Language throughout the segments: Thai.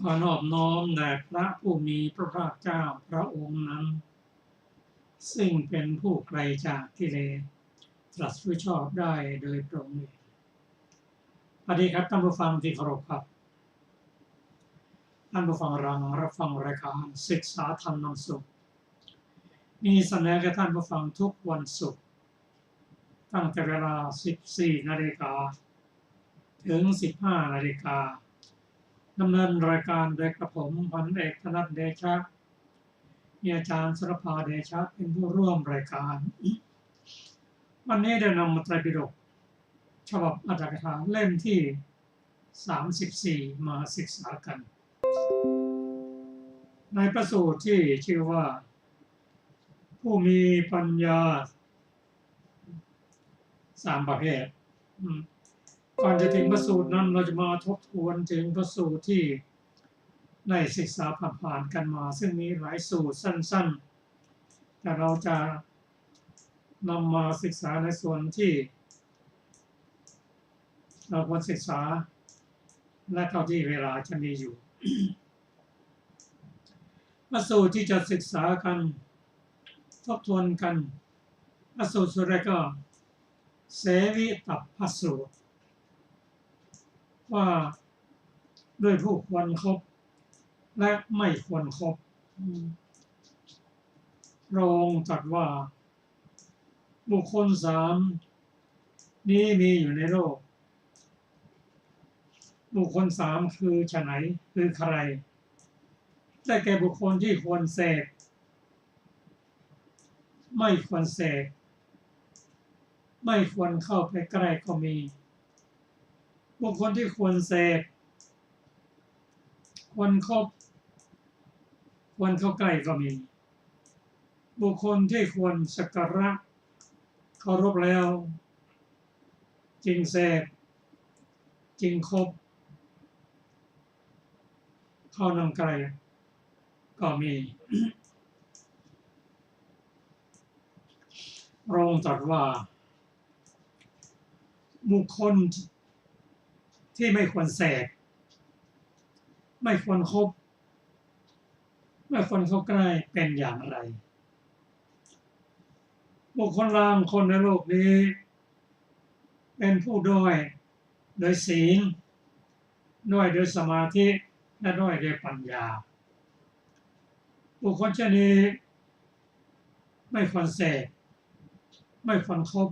ขอนอบน้อมแด่พระผู้มีพระภาคเจ้าพระองค์นั้นซึ่งเป็นผู้ไกลจากกิเลสตรัสรู้ชอบได้โดยตรงเองสวัสดีครับท่านผู้ฟังที่เคารพครับท่านผู้ฟังรับฟังรายการศึกษาธรรมนำสุขมีเสนอแก่ท่านผู้ฟังทุกวันศุกร์ตั้งแต่เวลา 14 นาฬิกาถึง 15 นาฬิกาดำเนินรายการโดยกระผมพันเอกธนัทเดชะมีอาจารย์สรภาเดชะเป็นผู้ร่วมรายการวันนี้ได้นำไตรปิฎกฉบับอรรถกถาเล่มที่ 34 มาศึกษากันในพระสูตรที่ชื่อว่าผู้มีปัญญา3 ประเภทก่อนจะถึงพระสูตรนั้นเราจะมาทบทวนถึงพระสูตรที่ได้ศึกษาผ่านๆกันมาซึ่งมีหลายสูตรสั้นๆแต่เราจะนำมาศึกษาในส่วนที่เราควรศึกษาและเท่าที่เวลาจะมีอยู่พระสูตรที่จะศึกษากันทบทวนกันพระสูตรสุดแรกก็เสวิตัปปสูตรว่าด้วยผู้ควรครบและไม่ควรครบพระองค์ตรัสว่าบุคคล3นี้มีอยู่ในโลกบุคคล3คือไฉนคือใครได้แก่บุคคลที่ควรเสพไม่ควรเสพไม่ควรเข้าไปใกล้ก็มีบุคคลที่ควรเสพควรคบควรเข้าใกล้ก็มีบุคคลที่ควรสักการะเคารพแล้วจึงเสพจึงคบเข้านั่งใกล้ก็มีพระองค์ตรัสว่าบุคคลที่ไม่ควรเสพไม่ควรคบไม่ควรเข้าใกล้เป็นอย่างไรบุคคลบางคนในโลกนี้เป็นผู้ด้อยโดยศีลด้อยโดยสมาธิและด้อยโดยปัญญาบุคคลเช่นนี้ไม่ควรเสพไม่ควรคบ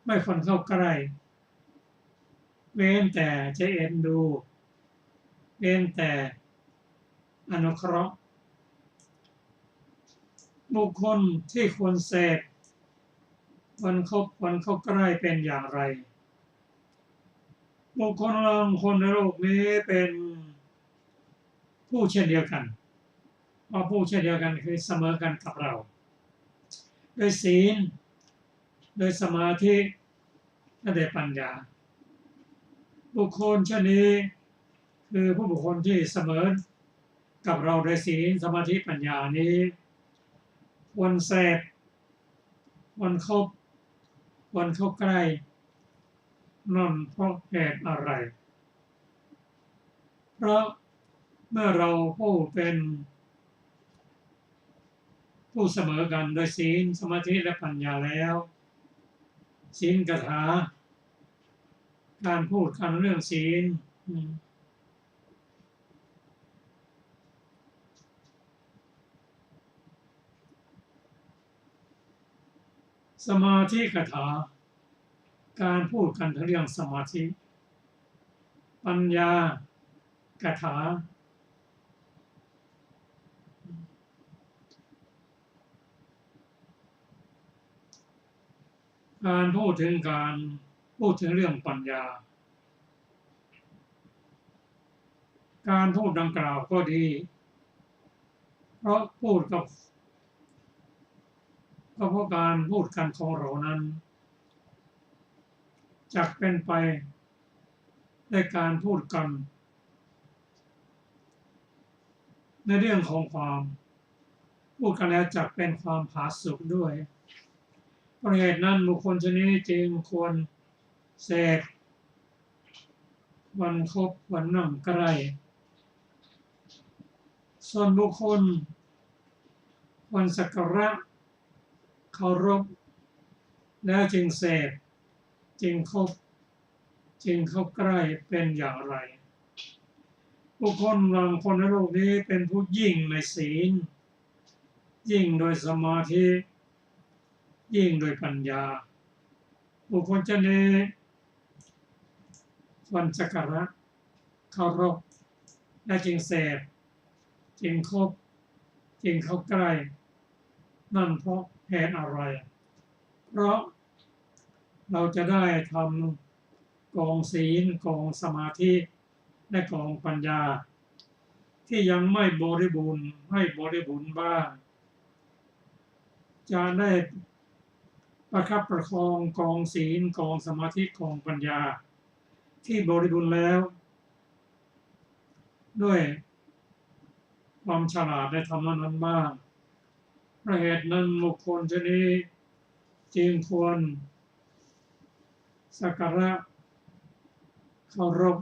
ไม่ควรเข้าใกล้เว้นแต่จะเอ็นดูเว้นแต่อนุเคราะห์บุคคลที่ควรเสพควรคบควรเข้าใกล้เป็นอย่างไรบุคคลบางคนในโลกนี้เป็นผู้เช่นเดียวกันเพราะผู้เช่นเดียวกันคือเสมอกันกับเราโดยศีลโดยสมาธิและโดยปัญญาบุคคลเช่นนี้คือผู้บุคคลที่เสมอกับเราโดยศีลสมาธิปัญญานี้ควรเสพควรคบควรเข้าใกล้นั่นเพราะเหตุอะไรเพราะเมื่อเราผู้เป็นผู้เสมอกันโดยศีลสมาธิและปัญญาแล้วศีลคาถาการพูดกันเรื่องศีลสมาธิคาถาการพูดกันเรื่องสมาธิปัญญาคาถาการพูดถึงเรื่องปัญญาการพูดดังกล่าวก็ดีเพราะพูดกับก็เพราะการพูดกันของเรานั้นจักเป็นไปในการพูดกัน ในเรื่องของความพูดกันแล้วจักเป็นความผาสุกด้วยเพราะเหตุนั้นบุคคลชนิดจึงควรเสกวันคบวันนั่งใกล้ส่วนบุคคลวันสักการะเคารพแล้วจึงเสพจึงคบจึงเข้าใกล้เป็นอย่างไรบุคคลบางคนในโลกนี้เป็นผู้ยิ่งในศีลยิ่งโดยสมาธิยิ่งโดยปัญญาบุคคลจะในวันสักการะเคารพและจึงเสพจึงคบจึงเข้าใกล้นั่นเพราะเหตุอะไรเพราะเราจะได้ทำกองศีลกองสมาธิและกองปัญญาที่ยังไม่บริบูรณ์ให้บริบูรณ์บ้างจะได้ประคับประคองกองศีลกองสมาธิกองปัญญาที่บริบูรณ์แล้วด้วยความฉลาดได้ทำนั้นบ้างเพราะเหตุนั้นบุคคลชนิดจึงควรสักการะเคารพ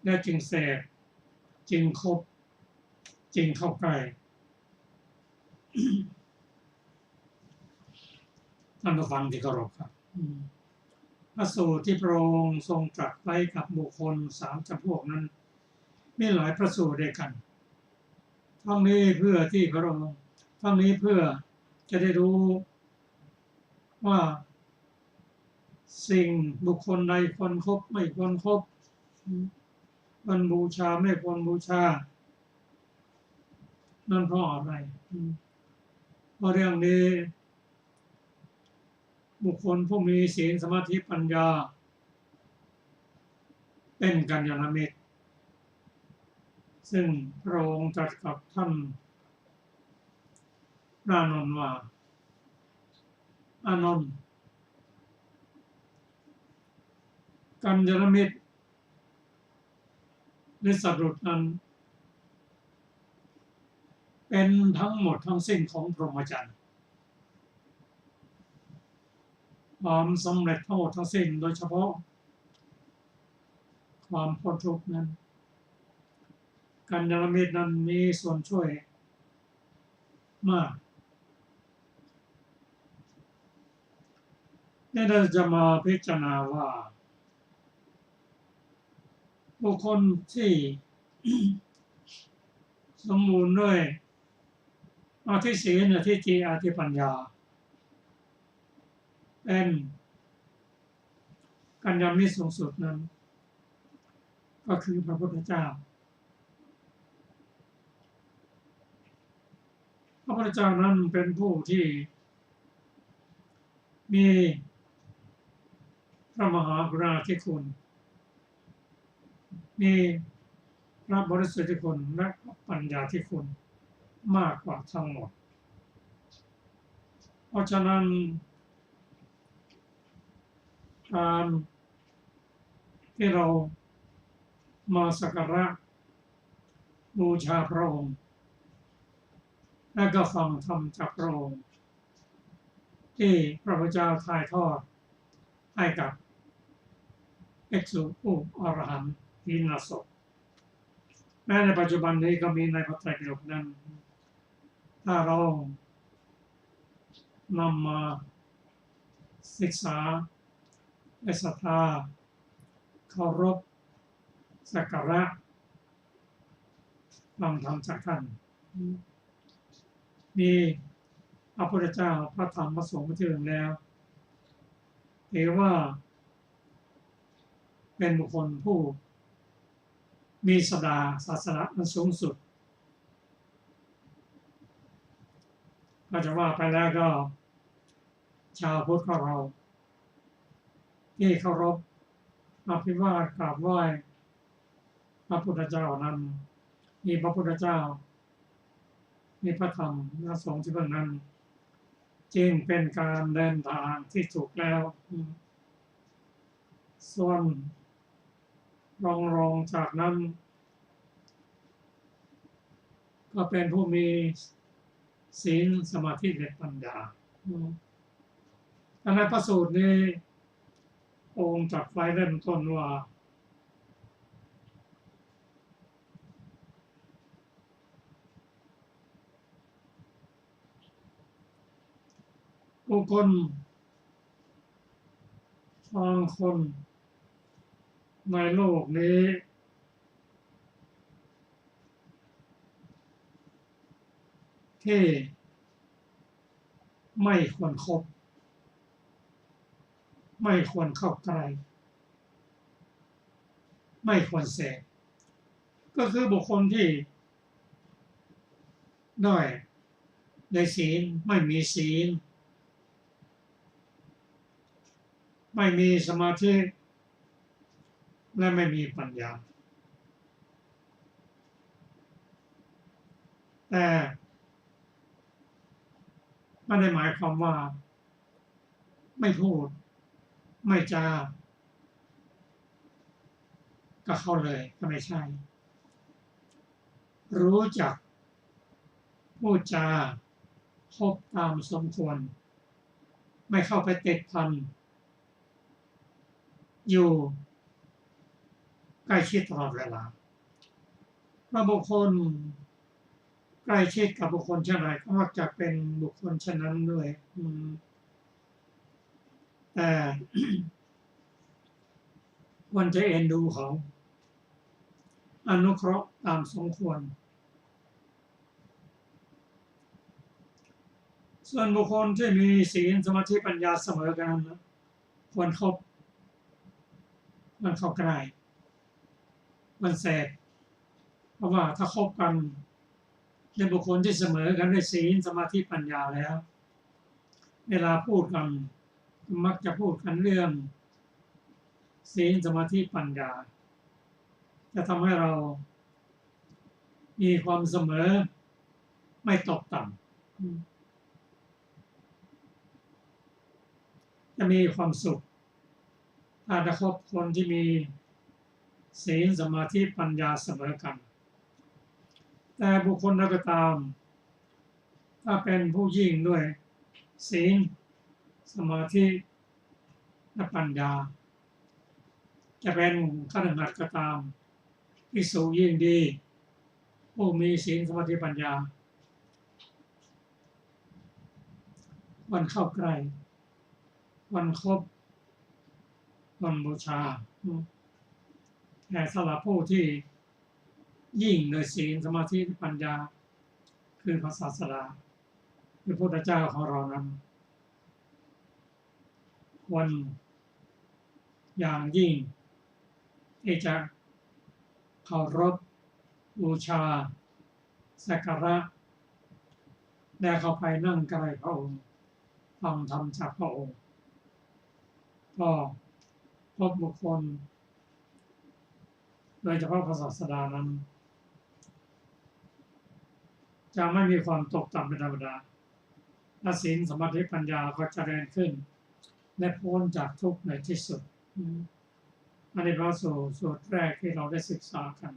และจึงเสพจึงคบจึงเข้าใกล้ท่านผู้ฟังที่เคารพครับพระสูตรที่พระองค์ทรงตรัสไว้กับบุคคล3 จำพวกนั้นมีหลายพระสูตรด้วยกันทั้งนี้เพื่อที่พระองค์ทั้งนี้เพื่อจะได้รู้ว่าสิ่งบุคคลใดควรคบไม่ควรคบวันบูชาไม่ควรบูชานั่นเพราะอะไรเพราะเรื่องนี้บุคคลผู้มีศีลสมาธิปัญญาเป็นกัลยาณมิตรซึ่งพระองค์ตรัสกับท่านพระอานนท์ว่าอานนท์กัลยาณมิตรหรือสัตบุรุษนั้นเป็นทั้งหมดทั้งสิ้นของพรหมจรรย์ความสำเร็จทั้งหมดทั้งสิ้นโดยเฉพาะความพ้นทุกข์นั้นกัลยาณมิตรนั้นมีส่วนช่วยมากนี่เราจะมาพิจารณาว่าบุคคลที่ สมบูรณ์ด้วยอธิศีลอธิจิตอธิปัญญาเป็นกัลยาณมิตรสูงสุดนั้นก็คือพระพุทธเจ้าพระพุทธเจ้านั้นเป็นผู้ที่มีพระมหากรุณาธิคุณมีพระบริสุทธิคุณและปัญญาธิคุณมากกว่าทั้งหมดเพราะฉะนั้นการที่เรามาสักการะบูชาพระองค์และก็ฟังธรรมจากพระองค์ที่พระพุทธเจ้าถ่ายทอดให้กับภิกษุผู้อรหันต์ทินสกแม้ในปัจจุบันนี้ก็มีในพระไตรปิฎกนั้นถ้าเรานำมาศึกษาและศรัทธาเคารพสักการะฟังธรรมจากท่านมีพระพุทธเจ้าพระธรรมพระสงฆ์มาถึงแล้วถือว่าเป็นบุคคลผู้มีศาสนาอันสูงสุดก็จะว่าไปแล้วก็ชาวพุทธของเราที่เคารพอภิวาทกราบไหว้พระพุทธเจ้านั้นมีพระพุทธเจ้ามีพระธรรมพระสงฆ์ที่เบื้องนั้นจึงเป็นการเดินทางที่ถูกแล้วส่วนรองจากนั้น ก็เป็นผู้มีศีลสมาธิและปัญญาในพระสูตรนี้องค์ตรัสไว้เริ่มต้นว่าบุคคลบางคนในโลกนี้ที่ไม่ควรคบไม่ควรเข้าใกล้ไม่ควรเสพก็คือบุคคลที่ด้อยในศีลไม่มีศีลไม่มีสมาธิและไม่มีปัญญาแต่ไม่ได้หมายความว่าไม่พูดไม่จากับเขาเลยก็ไม่ใช่รู้จักพูดจาคบตามสมควรไม่เข้าไปติดพันอยู่ใกล้ชิดตลอดเวลาเพราะบุคคลใกล้ชิดกับบุคคลเช่นไรก็มักจะเป็นบุคคลเช่นนั้นด้วยแต่ ควรจะเอ็นดูเขาอนุเคราะห์ตามสมควรส่วนบุคคลที่มีศีลสมาธิปัญญาเสมอกันควรคบมันเข้าใกล้มันแสบเพราะว่าถ้าคบกันในบุคคลที่เสมอกันด้วยศีลสมาธิปัญญาแล้วเวลาพูดกันมักจะพูดกันเรื่องศีลสมาธิปัญญาจะทำให้เรามีความเสมอไม่ตกต่ำจะมีความสุขถ้าได้คบคนที่มีศีลสมาธิปัญญาเสมอกันแต่บุคคลใดก็ตามถ้าเป็นผู้ยิ่งด้วยศีลสมาธิและปัญญาจะเป็นฆราวาสก็ตามภิกษุยิ่งดีผู้มีศีลสมาธิปัญญาวันเข้าใกล้วันคบวันบูชาแต่สำหรับผู้ที่ยิ่งในศีลสมาธิปัญญาคือพระศาสดาคือพระพุทธเจ้าของเรานั้นวันอย่างยิ่งที่จะเคารพบูชาสักการะและเข้าไปนั่งใกล้พระองค์ฟังธรรมจากพระองค์ก็พบบุคคลโดยเฉพาะพระศาสดานั้นจะไม่มีความตกต่ำเป็นธรรมดาและศีลสมาธิปัญญาก็เจริญขึ้นและพ้นจากทุกข์ในที่สุดอันนี้เราสูตรแรกที่เราได้ศึกษากัน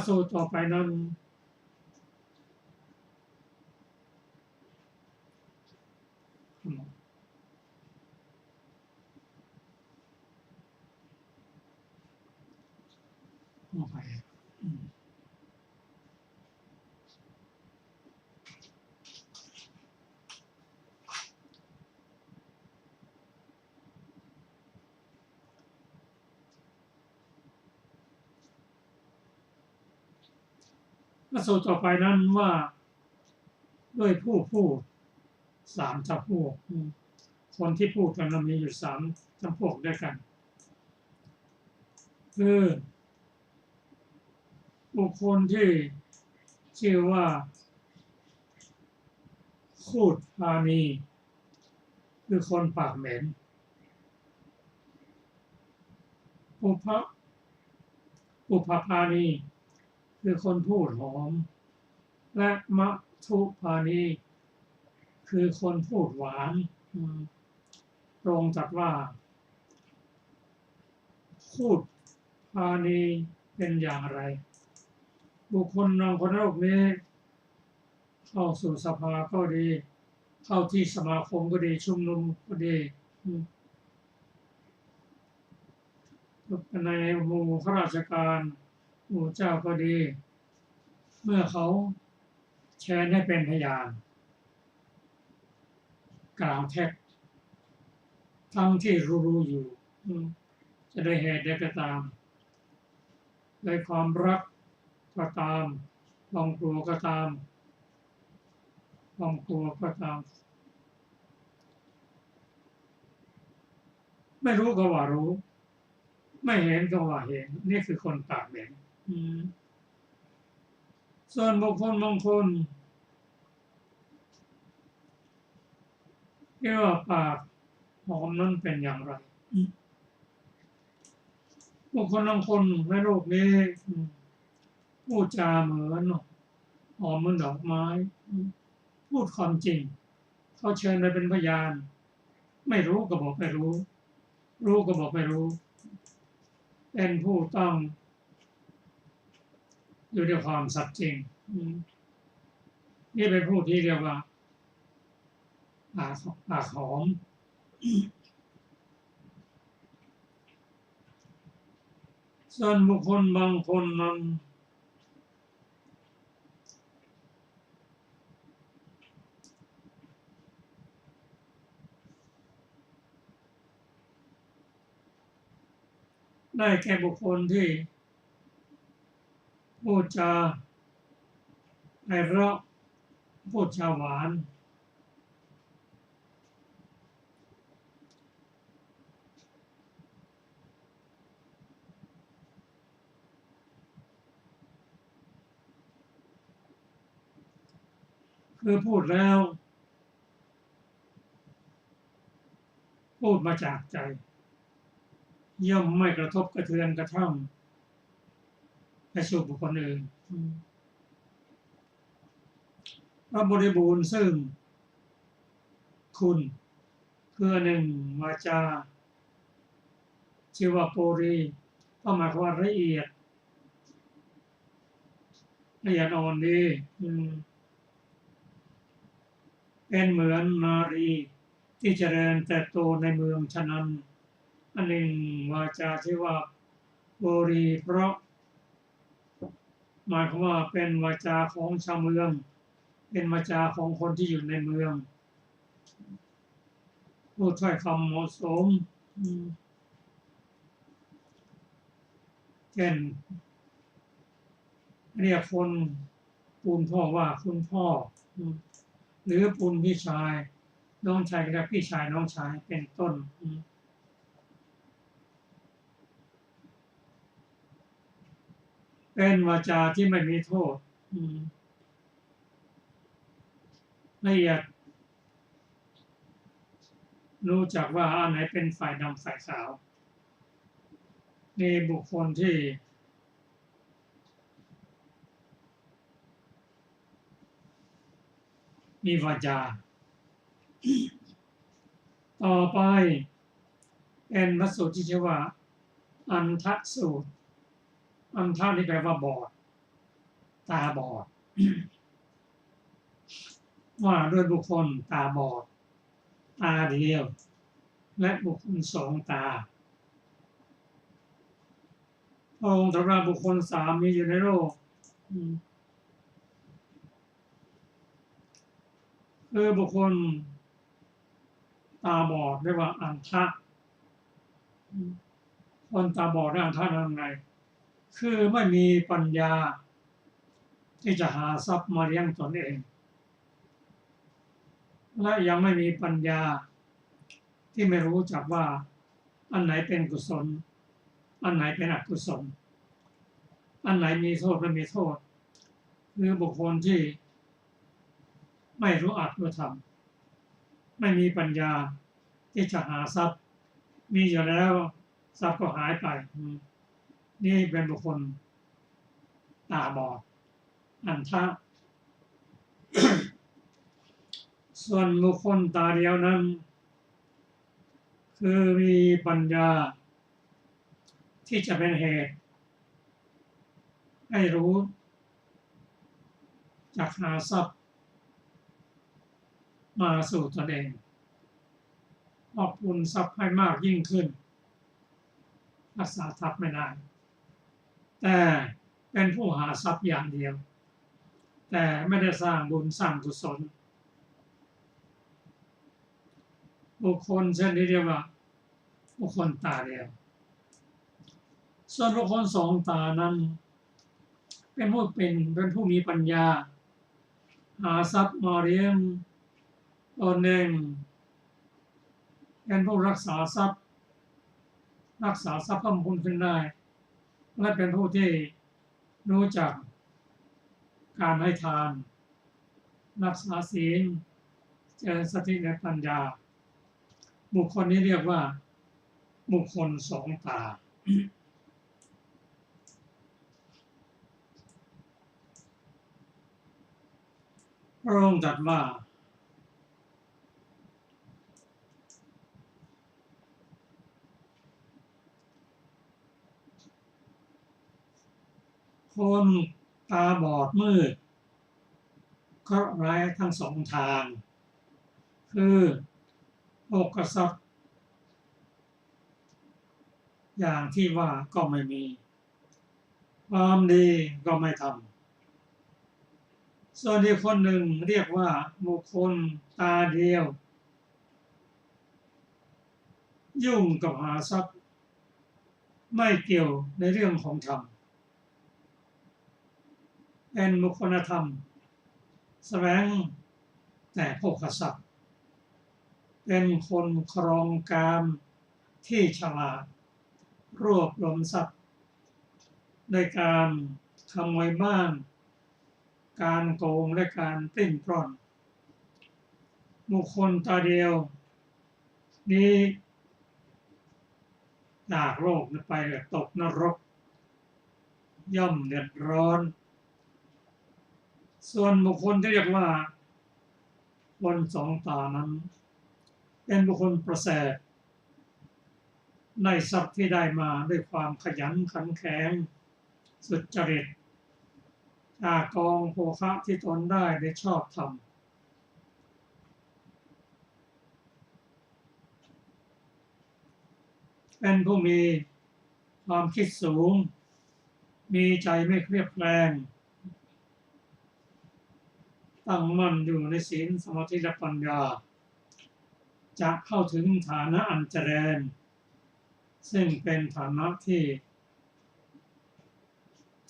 สูตรต่อไปนั้นต่อไปสูตรต่อไปนั้นว่าด้วยผู้พูดสามจำพวกคนที่พูดกันมีอยู่สามจำพวกด้วยกันคือบุคคลที่ชื่อว่าคูดพาณีคือคนปากเหม็นปุพพาณีคือคนพูดหอมและมัทุพาณีคือคนพูดหวานตรงจัดว่าค พูดพาณีเป็นอย่างไรบุคคลบางคนในโลกนี้เข้าสู่สภาก็ดีเข้าที่สมาคมก็ดีชุมนุมก็ดีในหมู่ข้าราชการหมู่เจ้าก็ดีเมื่อเขาแชร์ให้เป็นพยานกล่าวเท็จทั้งที่รู้อยู่จะได้เหตุใดก็ตามในความรักก็ตามความกลัวก็ตามความกลัวก็ตามไม่รู้ก็ว่ารู้ไม่เห็นก็ว่าเห็นนี่คือคนปากเหม็นส่วนบุคคลบางคนที่ว่าปากหอมนั้นเป็นอย่างไรบุคคลบางคนในโลกนี้พูดจาเหมือนหอมเหมือนดอกไม้พูดความจริงเขาเชิญไปเป็นพยานไม่รู้ก็บอกไม่รู้รู้ก็บอกไม่รู้เป็นผู้ต้องอยู่ด้วยความสัตย์จริงนี่เป็นผู้ที่เรียกว่าปากหอมส่วนบุคคลบางคนนั้นได้แก่บุคคลที่พูดจาไพเราะพูดจาหวานคือพูดแล้วพูดมาจากใจย่อมไม่กระทบกระเทือนกระทั่งไปสู่บุคคลอื่นพระบริบูรณ์ซึ่งคุณคือหนึ่งวาจาชื่อว่าโปรีก็หมายความว่าละเอียดอ่อนดีเป็นเหมือนนารีที่เจริญเติบโตในเมืองฉะนั้นอันหนึ่งวาจาชื่อว่าโปรีเพราะหมายความว่าเป็นวาจาของชาวเมืองเป็นวาจาของคนที่อยู่ในเมืองพูดถ้อยคำเหมาะสมเช่นเรียกคนปูนพ่อว่าคุณพ่อหรือปูนพี่ชายน้องชายกับพี่ชายน้องชายเป็นต้นเป็นวาจาที่ไม่มีโทษละเอียดรู้จักว่าอันไหนเป็นฝ่ายดำฝ่ายขาวนี่บุคคลที่มีวาจาต่อไปเป็นพระสูตรที่ชื่อว่าอันทะสูตรอันทะนี่แปลว่าบอดตาบอดว่าด้วยบุคคลตาบอดตาเดียวและบุคคลสองตาพระองค์ตรัสว่าบุคคลสามมีอยู่ในโลกคือบุคคลตาบอดเรียกว่าอันทะคนตาบอดอันทะนั่นไงคือไม่มีปัญญาที่จะหาทรัพย์มาเลี้ยงตนเองและยังไม่มีปัญญาที่ไม่รู้จักว่าอันไหนเป็นกุศลอันไหนเป็นอกุศลอันไหนมีโทษไม่มีโทษคือบุคคลที่ไม่รู้อัตรู้ธรรมไม่มีปัญญาที่จะหาทรัพย์มีอยู่แล้วทรัพย์ก็หายไปนี่เป็นบุคคลตาบอดอันทะ ส่วนบุคคลตาเดียวนั้นคือมีปัญญา ที่จะเป็นเหตุให้รู้จักหาทรัพย์มาสู่ตนเองมอบพูนทรัพย์ให้มากยิ่งขึ้นรักษาทรัพย์ไม่ได้แต่เป็นผู้หาทรัพย์อย่างเดียวแต่ไม่ได้สร้างบุญสร้างกุศลบุคคลเช่นนี้เรียกว่าบุคคลตาเดียวส่วนบุคคลสองตานั้นเป็นผู้มีปัญญาหาทรัพย์มาเลี้ยงตนเองเป็นผู้รักษาทรัพย์เพิ่มพูนขึ้นได้และเป็นผู้ที่รู้จักการให้ทานรักษาศีลเจริญสติและปัญญาบุคคลนี้เรียกว่าบุคคลสองตาพระองค์ตรัสว่าคนตาบอดมืดเคราะห์ร้ายทั้งสองทางคือโภคทรัพย์อย่างที่ว่าก็ไม่มีความดีก็ไม่ทำส่วนอีกคนหนึ่งเรียกว่าบุคคลตาเดียวยุ่งกับหาทรัพย์ไม่เกี่ยวในเรื่องของธรรมเป็นบุคคลธรรมแสวงแต่โภคทรัพย์เป็นคนครองกามที่ฉลาดรวบรวมทรัพย์โดยการขโมยบ้านการโกงและการปลิ้นปล้อนบุคคลตาเดียวนี้จากโลกไปตกนรกย่อมเดือดร้อนส่วนบุคคลที่เรียกว่าคนสองตานั้นเป็นบุคคลประเสริฐได้ทรัพย์ที่ได้มาด้วยความขยันขันแข็งสุจริตจากกองโภคะที่ตนได้ชอบทำเป็นผู้มีความคิดสูงมีใจไม่เครียดแคลงตั้งมั่นอยู่ในศีลสมาธิและปัญญาจะเข้าถึงฐานะอันเจริญซึ่งเป็นฐานะที่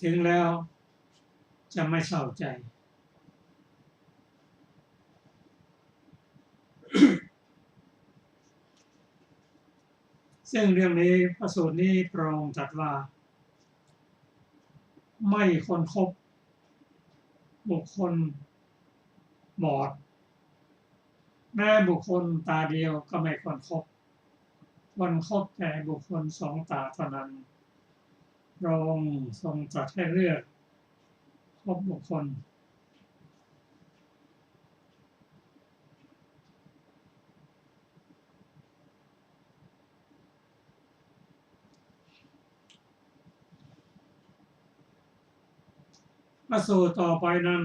ถึงแล้วจะไม่เศร้าใจซึ่งเรื่องนี้พระสูตรนี้พระองค์ตรัสว่าไม่คนคบบุคคลบอดแม้บุคคลตาเดียวก็ไม่ควรคบแต่บุคคลสองตาเท่านั้นพระองค์ทรงตรัสให้เลือกคบบุคคลพระสูตรต่อไปนั้น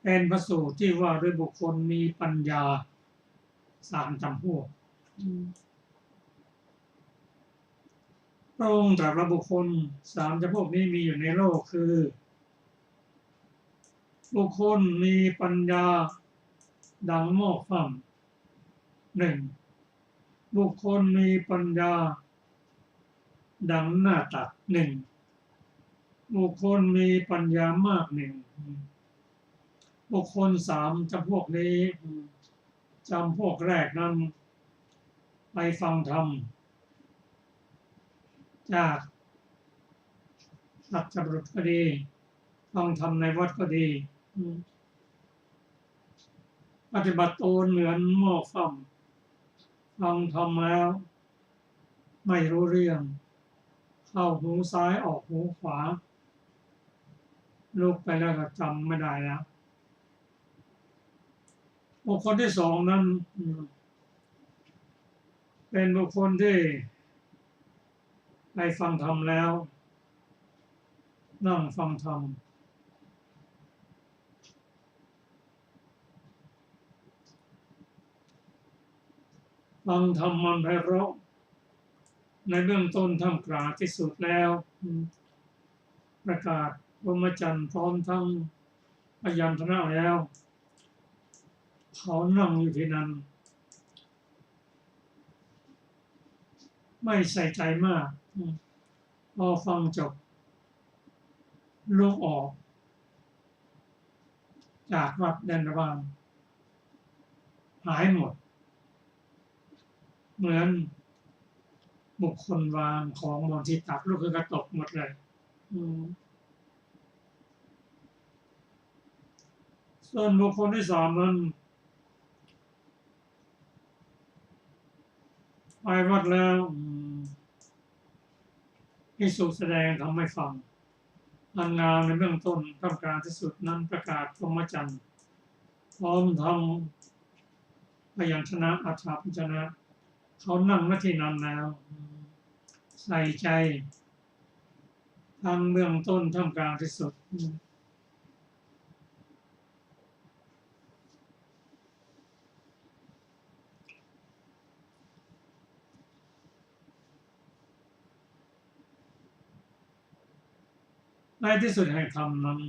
เป็นพระสูตรที่ว่าด้วยบุคคลมีปัญญาสามจำพวกพระองค์ตรัสว่าบุคคลสามจำพวกนี้มีอยู่ในโลกคือบุคคลมีปัญญาดังหม้อฟ่ำหนึ่งบุคคลมีปัญญาดังหน้าตักหนึ่งบุคคลมีปัญญามากหนึ่งบุคคลสามจำพวกนี้จำพวกแรกนั้นไปฟังธรรมจากสัจบุรุษก็ดีฟังธรรมในวัดก็ดีปฏิบัติตนเหมือนหม้อฟ่ำฟังธรรมแล้วไม่รู้เรื่องเข้าหูซ้ายออกหูขวาลุกไปแล้วก็จำไม่ได้แล้วบุคคลที่สองนั้นเป็นบุคคลที่ ไปฟังธรรมแล้วนั่งฟังธรรมฟังธรรมมันไพเราะในเบื้องต้นท่ามกลางที่สุดแล้วประกาศพรหมจรรย์พร้อมทั้งพยัญชนะแล้วเขานั่งอยู่ที่นั้นไม่ใส่ใจมากพอฟังจบลุกออกจากวัดเดินระบางหายหมดเหมือนบุคคลวางของบนที่ตักลูกคือกระตกหมดเลยส่วนบุคคลที่สามนั้นไปวัดแล้วภิกษุแสดงทำให้ฟังอันงามในเบื้องต้นท่ามกลางที่สุดนั้นประกาศพรหมจรรย์พร้อมทั้งพยัญชนะอัฏฐพยัญชนะเขานั่งณที่นั้นแล้วใส่ใจทั้งเบื้องต้นท่ามกลางที่สุดในที่สุดแห่งธรรมนั้น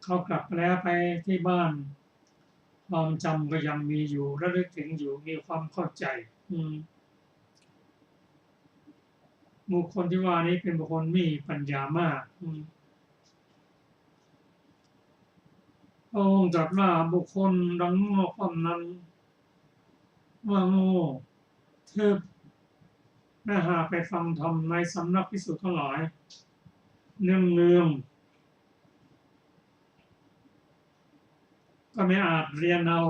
เขากลับแล้วไปที่บ้านความจำก็ยังมีอยู่ระลึกถึงอยู่มีความเข้าใจบุคคลที่ว่านี้เป็นบุคคลมีปัญญามากพระองค์ตรัสว่าบุคคลดังโง่ความนั้นว่าโง่ทึบถ้าหากไปฟังธรรมในสำนักภิกษุทั้งหลายเนืองก็ไม่อาจเรียนเอา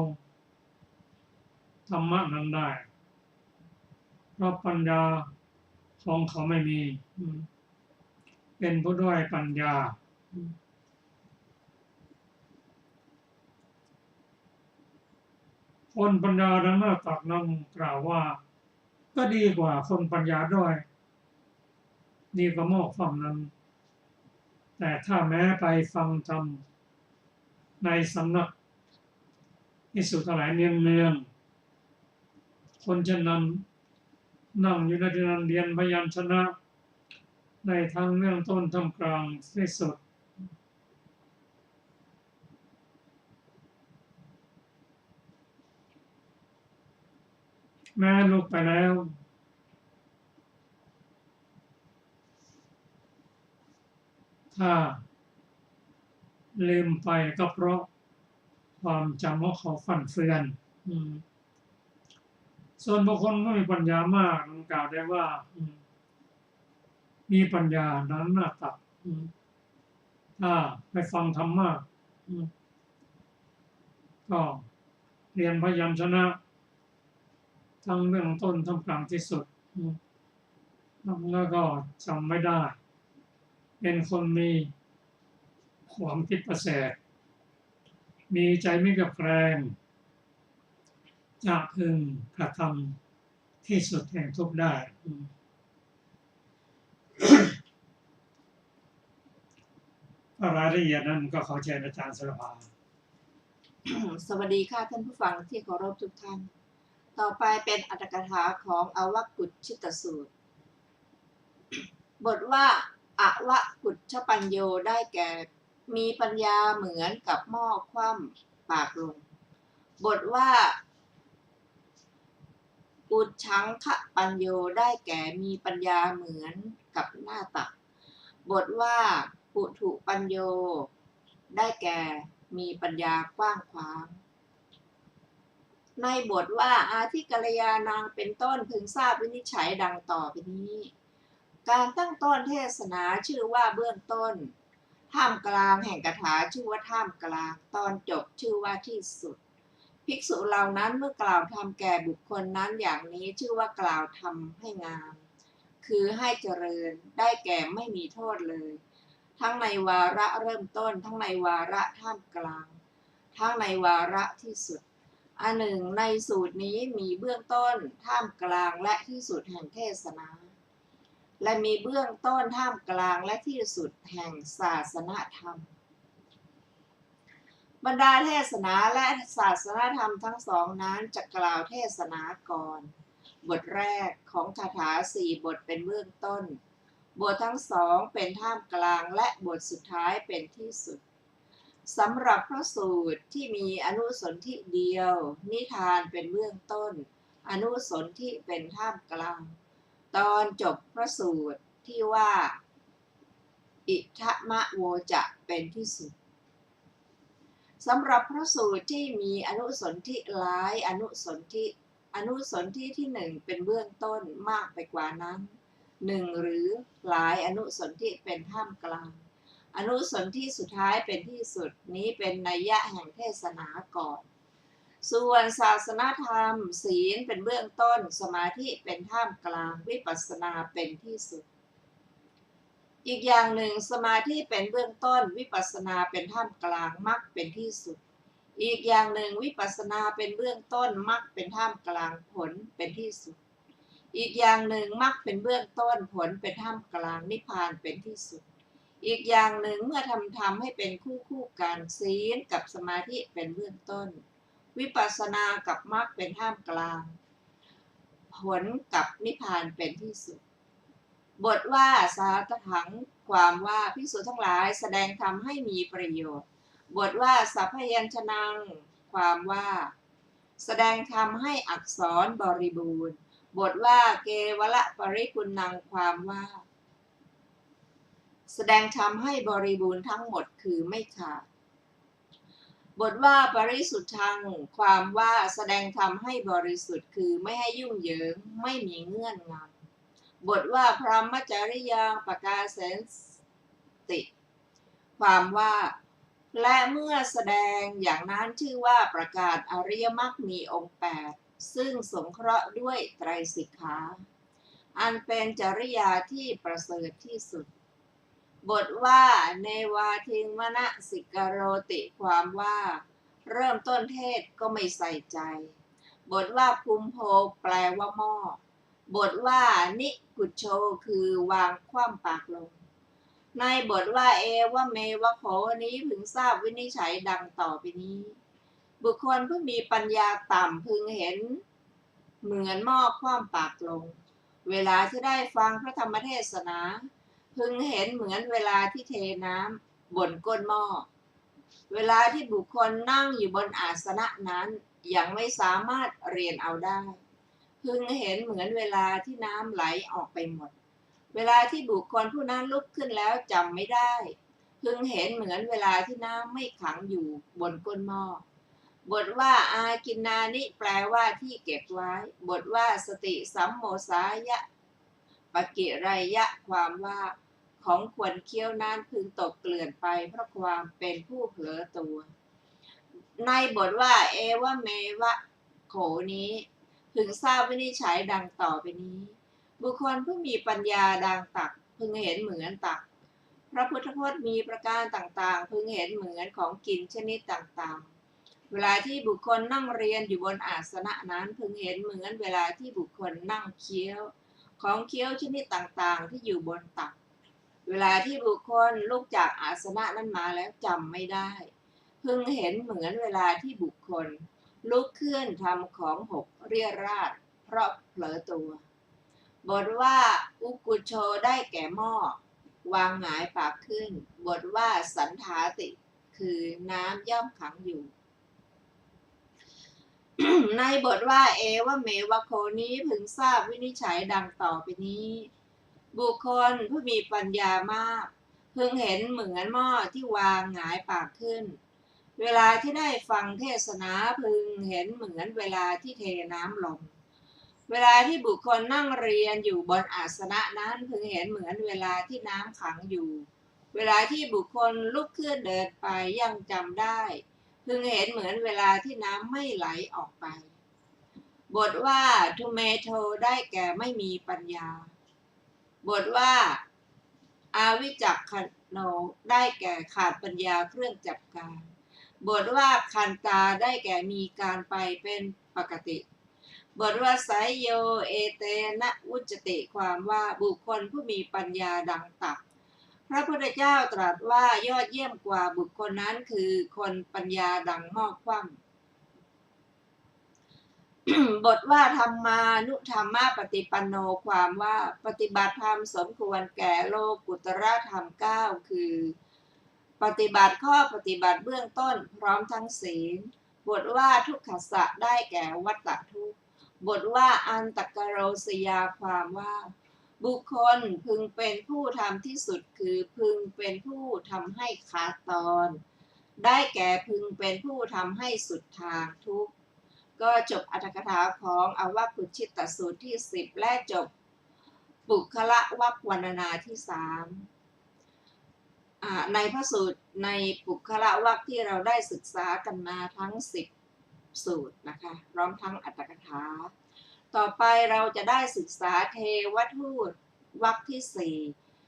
ธรรมะนั้นได้เพราะปัญญาของเขาไม่มีเป็นผู้ด้อยปัญญาคนปัญญาดังหน้าตักนั้นกล่าวว่าก็ดีกว่าคนปัญญาด้อยดีกว่าโง่ฟังนั้นแต่ถ้าแม้ไปฟังธรรมในสำนักภิกษุทั้งหลายเนืองคนจะนั้นนั่งอยู่ในที่นั้นเรียนพยัญชนะในทางเรื่องต้นท่ามกลางที่สุดแม้ลุกไปแล้วถ้าลืมไปก็เพราะความจำของเขาฟั่นเฟือนส่วนบุคคลไม่มีปัญญามากกล่าวได้ว่ามีปัญญานั้นหน้าตักถ้าไปฟังธรรมะก็เรียนพยัญชนะทั้งเรื่องต้นท่ามกลางที่สุดแล้วก็จำไม่ได้เป็นคนมีความคิดประเสริฐมีใจไม่กับแกรงจะพึงกระทำที่สุดแห่งทุกได้รายละเอียดนั้นก็ขอเชิญอาจารย์สรภา สวัสดีค่ะท่านผู้ฟังที่เคารพทุกท่านต่อไปเป็นอรรถกถาของอวกุฏชิตสูตรบทว่าอวกุฏชปัญโยได้แก่มีปัญญาเหมือนกับหม้อคว่ำปากลงบทว่าอุจฉังคะปัญโยได้แก่มีปัญญาเหมือนกับหน้าตักบทว่าปุถุปัญโยได้แก่มีปัญญากว้างขวางในบทว่าอาทิกัลยาณังเป็นต้นพึงทราบวินิจฉัยดังต่อไปนี้การตั้งต้นเทศนาชื่อว่าเบื้องต้นท่ามกลางแห่งคาถาชื่อว่าท่ามกลางตอนจบชื่อว่าที่สุดภิกษุเหล่านั้นเมื่อกล่าวธรรมแก่บุคคลนั้นอย่างนี้ชื่อว่ากล่าวธรรมให้งามคือให้เจริญได้แก่ไม่มีโทษเลยทั้งในวาระเริ่มต้นทั้งในวาระท่ามกลางทั้งในวาระที่สุด อันหนึ่งในสูตรนี้มีเบื้องต้นท่ามกลางและที่สุดแห่งเทศนาและมีเบื้องต้นท่ามกลางและที่สุดแห่งศาสนธรรมบรรดาเทศนาและศาสนธรรมทั้งสองนั้นจะกล่าวเทศนาก่อนบทแรกของคาถา4 บทเป็นเบื้องต้นบททั้งสองเป็นท่ามกลางและบทสุดท้ายเป็นที่สุดสำหรับพระสูตรที่มีอนุสนธิเดียวนิทานเป็นเบื้องต้นอนุสนธิเป็นท่ามกลางตอนจบพระสูตรที่ว่าอิทัมะโวจะเป็นที่สุดสำหรับพระสูตรที่มีอนุสนธิหลายอนุสนธิที่หนึ่งเป็นเบื้องต้นมากไปกว่านั้นหนึ่งหรือหลายอนุสนธิเป็นท่ามกลางอนุสนธิสุดท้ายเป็นที่สุดนี้เป็นนัยยะแห่งเทศนาก่อนส่วนศาสนธรรมศีลเป็นเบื้องต้นสมาธิเป็นท่ามกลางวิปัสสนาเป็นที่สุดอีกอย่างหนึ่งสมาธิเป็นเบื้องต้นวิปัสสนาเป็นท่ามกลางมรรคเป็นที่สุดอีกอย่างหนึ่งวิปัสสนาเป็นเบื้องต้นมรรคเป็นท่ามกลางผลเป็นที่สุดอีกอย่างหนึ่งมรรคเป็นเบื้องต้นผลเป็นท่ามกลางนิพพานเป็นที่สุดอีกอย่างหนึ่งเมื่อทำให้เป็นคู่กันศีลกับสมาธิเป็นเบื้องต้นวิปัสสนากับมรรคเป็นท่ามกลางผลกับนิพพานเป็นที่สุดบทว่าสาตถังความว่าภิกษุทั้งหลายแสดงธรรมให้มีประโยชน์บทว่าสัพพยัญชนะความว่าแสดงธรรมให้อักษรบริบูรณ์บทว่าเกวละปริปุณังความว่าแสดงธรรมให้บริบูรณ์ทั้งหมดคือไม่ขาดบทว่าปริสุทธังความว่าแสดงธรรมให้บริสุทธิ์คือไม่ให้ยุ่งเหยิงไม่มีเงื่อนงำบทว่าพรหมจริยังปกาเสนติความว่าและเมื่อแสดงอย่างนั้นชื่อว่าประกาศอริยมรรคมีองค์8ซึ่งสงเคราะห์ด้วยไตรสิกขาอันเป็นจริยาที่ประเสริฐที่สุดบทว่าเนวาทิงมณสิกโรติความว่าเริ่มต้นเทศก็ไม่ใส่ใจบทว่าคุมโภแปลว่าหม้อบทว่านิกุจโชคือวางคว่ำปากลงในบทว่าเอวเมวะโขนี้พึงทราบวินิจฉัยดังต่อไปนี้บุคคลผู้มีปัญญาต่ำพึงเห็นเหมือนหม้อคว่ำปากลงเวลาที่ได้ฟังพระธรรมเทศนาพึงเห็นเหมือนเวลาที่เทน้ำบนก้นหม้อเวลาที่บุคคลนั่งอยู่บนอาสนะนั้นยังไม่สามารถเรียนเอาได้พึงเห็นเหมือนเวลาที่น้ำไหลออกไปหมดเวลาที่บุคคลผู้นั้นลุกขึ้นแล้วจำไม่ได้พึงเห็นเหมือนเวลาที่น้ำไม่ขังอยู่บนก้นหม้อบทว่าอากินนานิแปลว่าที่เก็บไว้บทว่าสติสัมโมสายะปกิริยะความว่าของควรเคี้ยวนั้นพึงตกเกลื่อนไปเพราะความเป็นผู้เผลอตัวในบทว่าเอวเมวะโขนี้พึงทราบวินิจฉัยดังต่อไปนี้บุคคลผู้มีปัญญาดังตักพึงเห็นเหมือนตักพระพุทธพจน์มีประการต่างๆพึงเห็นเหมือนของกินชนิดต่างๆเวลาที่บุคคลนั่งเรียนอยู่บนอาสนะนั้นพึงเห็นเหมือนเวลาที่บุคคลนั่งเคี้ยวของเคี้ยวชนิดต่างๆที่อยู่บนตักเวลาที่บุคคลลุกจากอาสนะนั้นมาแล้วจำไม่ได้พึงเห็นเหมือนเวลาที่บุคคลลุกขึ้นทำของหกเรี่ยราดเพราะเผลอตัวบทว่าอุกุโชได้แก่หม้อวางหงายปากขึ้นบทว่าสันถาติคือน้ำย่อมขังอยู่ ในบทว่าเอวเมวะโคนี้พึงทราบวินิจฉัยดังต่อไปนี้บุคคลผู้มีปัญญามากพึงเห็นเหมือนหม้อที่วางหงายปากขึ้นเวลาที่ได้ฟังเทศนาพึงเห็นเหมือนเวลาที่เทน้ำลงเวลาที่บุคคลนั่งเรียนอยู่บนอาสนะนั้นพึงเห็นเหมือนเวลาที่น้ำขังอยู่เวลาที่บุคคลลุกขึ้นเดินไปยังจำได้พึงเห็นเหมือนเวลาที่น้ำไม่ไหลออกไปบทว่าทูเมโทได้แก่ไม่มีปัญญาบทว่าอาวิจักขโนได้แก่ขาดปัญญาเครื่องจัดการ บทว่าคันตาได้แก่มีการไปเป็นปกติบทว่าไสยโยเอเตนะวุจติความว่าบุคคลผู้มีปัญญาดังตักพระพุทธเจ้าตรัสว่ายอดเยี่ยมกว่าบุคคลนั้นคือคนปัญญาดังหม้อคว่ำ บทว่าธรรมานุธรรมปฏิปันโนความว่าปฏิบัติธรรมสมควรแก่โลกุตระธรรม9คือปฏิบัติข้อปฏิบัติเบื้องต้นพร้อมทั้งศีลบทว่าทุกขสะได้แก่วัตตทุกข์บทว่าอันตกโรสยาความว่าบุคคลพึงเป็นผู้ทำที่สุดคือพึงเป็นผู้ทำให้ขาดตอนได้แก่พึงเป็นผู้ทำให้สุดทางทุกข์ก็จบอรรถกถาของอวคุชิตสูตรที่10และจบปุคละวรรควรรณนาที่3ในพระสูตรในปุคละวรรคที่เราได้ศึกษากันมาทั้ง10สูตรนะคะพร้อมทั้งอรรถกถาต่อไปเราจะได้ศึกษาเทวทูตวรรคที่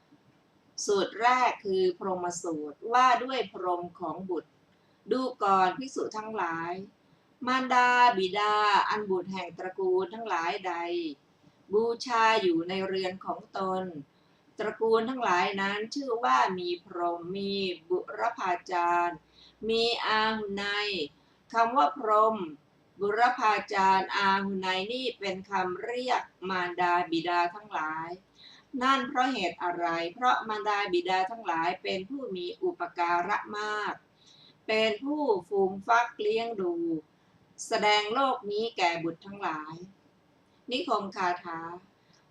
4สูตรแรกคือพรหมสูตรว่าด้วยพรหมของบุตรดูก่อนภิกษุทั้งหลายมารดาบิดาอันบุตรแห่งตระกูลทั้งหลายใดบูชาอยู่ในเรือนของตนตระกูลทั้งหลายนั้นชื่อว่ามีพรหมมีบุรพาจารย์มีอาหุไนยคำว่าพรหมบุรพาจารย์อาหุไนยนี่เป็นคำเรียกมารดาบิดาทั้งหลายนั่นเพราะเหตุอะไรเพราะมารดาบิดาทั้งหลายเป็นผู้มีอุปการะมากเป็นผู้ฟูมฟักเลี้ยงดูแสดงโลกนี้แก่บุตรทั้งหลายนิคมคาถา